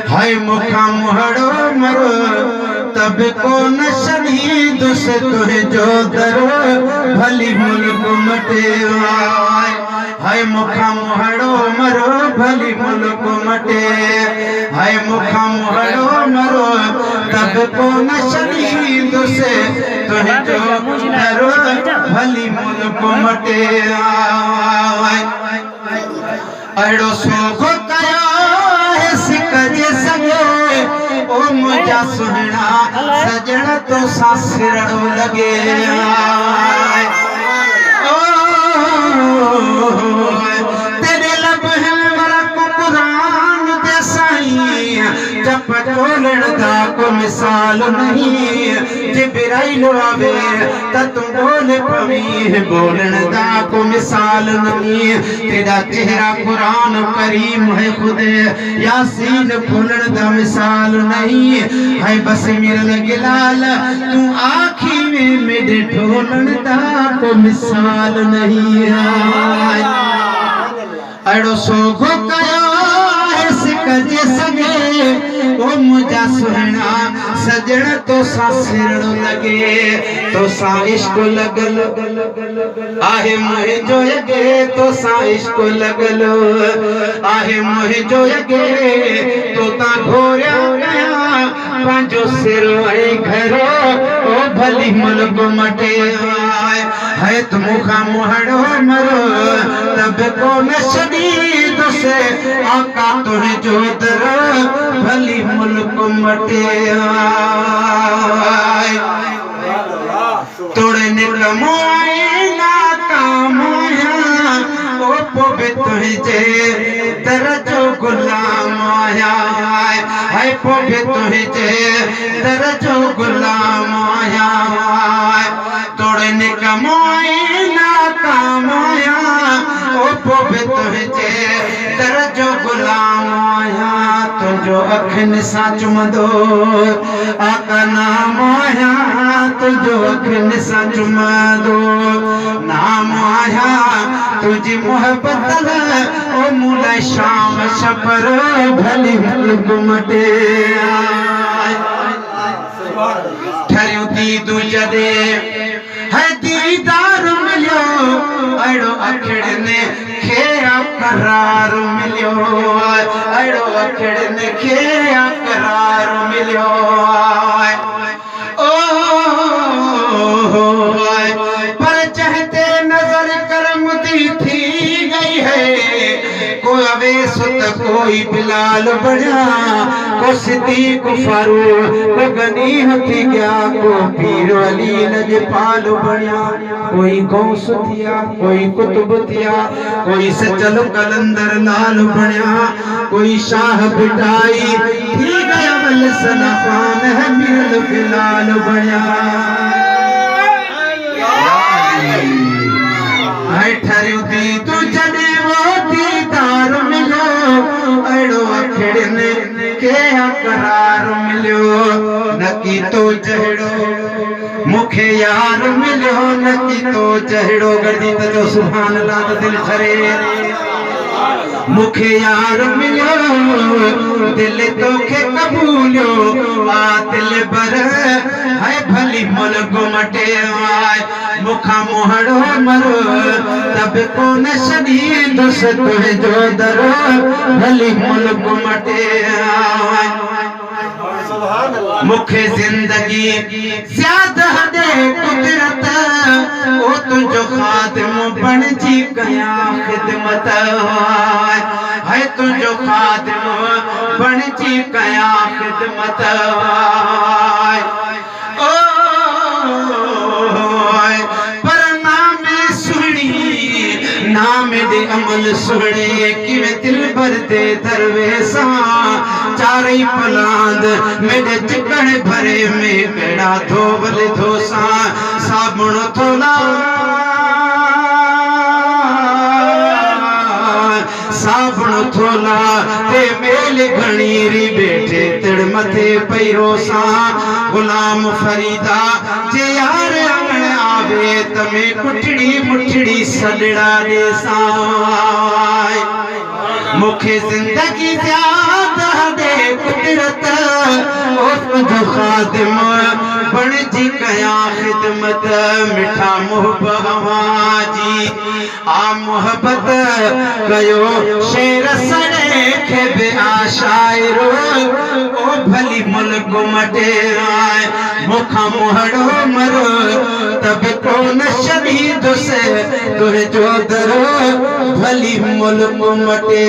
हाय मुखा मुहड़ो मरो तब को न शहीद से तुहे जो दरो भली मुल्क मटे। हाय मुखा मुहड़ो मरो भली मुल्क मटे। हाय मुखा मुहड़ो मरो तब को न शहीद से तुहे जो दरो भली मुल्क मटे। अड़ो सोगो कयो है सिकजे सगे ओ मुझा सुहना सजण तो सासिरड़ो लगे। ओ तेरे लब है मरक कुरान दे साईं जप चोलण दा को मिसाल नहीं। जिब्राइल आवे त तू बोले पवी बोलण दा को मिसाल नहीं। तेरा चेहरा कुरान करीम है खुदे यासीन खोलण दा मिसाल नहीं है। बस मेरे गिलाल तू आखी में मेरे ढोलण दा को मिसाल नहीं है। अड़ो सोगो कयो है सिकजे सगे ओ मुझा सुहना सजण तो सा सिरड़ो लगे। तो सा इश्क लगल आहे मोहे जो यगे तो सा इश्क लगलो आहे मोहे जो यगे तो ता घोरिया गया पांचो सिर आई घरो ओ भली मुल्क मटे। है तुम मुखा मुहड़ो मरो तब को न शदीद से आका तुहे जो दरो भली मुल्क मटे। तोड़े निकमो ना कामया ओ पोबे तुहे जे दरजो गुलाम आया। है पोबे तुहे जे दरजो गुलाम आया। तोड़े निकमो ना कामया ओ पोबे तुहे जे दरजो गुलाम आया। तुझो अखिन सा चुमदो आका नाम आया। तुझो अखिन सा चुमदो नाम आया। तुझी मोहब्बत ओ मुला शाम शपर भली मुल्क मटे। ठरियो दी दुजदे है दीदार मिलियो अड़ो अखड़ने खेया करार मिलियो। अड़ो अखड़ने खेया करार मिलियो। ओ पर चाहते नजर करम दी थी गई है। कोई अवेस तो कोई बिलाल बना को सिद्दीक फारूक को गनी हथी गया को पीर अली लजपाल बना। कोई गौस थिया कोई कुतुब थिया कोई सचल कलंदर लाल बना। कोई शाह बिटाई थी गया वल सनफान है मिल बिलाल बना। है ठरियो दी तू जने वो दीदार मिलो अड़ो अखड़ने के करार मिलो। नकी तो जहड़ो मुखे यार मिलो नकी तो जहड़ो गर्दी तो सुभान अल्लाह तो दिल खरे। मुखे यार मिलो दिल तो के कबूलो आ दिल बर है भली मुल्क मटे। मुखा मुहड़ो मरो तब को न शदीद से तुहे जो दरो भली मुल्क मटे। मुखे जिंदगी ज्यादा दे कुदरत ओ तुझो खादिम बन जी कया खिदमत। है तुझो खादिम बन जी कया खिदमत। ओ पर नाम सुनी नाम दे अमल सुने किवे दिल भर दे दरवेसा। चारई पलांद मेरे चिकन भरे में बेड़ा धोबल धोसा साबुन थोला साबुन थोला ते मेल घणीरी बैठे तिड़ मथे पैरोसा। गुलाम फरीदा जे यार अंगण आवे तमे कुठड़ी मुठड़ी सलड़ा दे साय। मुखे जिंदगी ज्यादा दे कुदरत उस जो खादिम बण जी कया खिदमत मिठा मोहब्बत जी आ मोहब्बत कयो शेर सड़े के बे आशायरो ओ भली मुल्क मटे आए मुखा मोहड़ो मरो तब कौन शहीद से तुझे जो दरो भली मुल्क मटे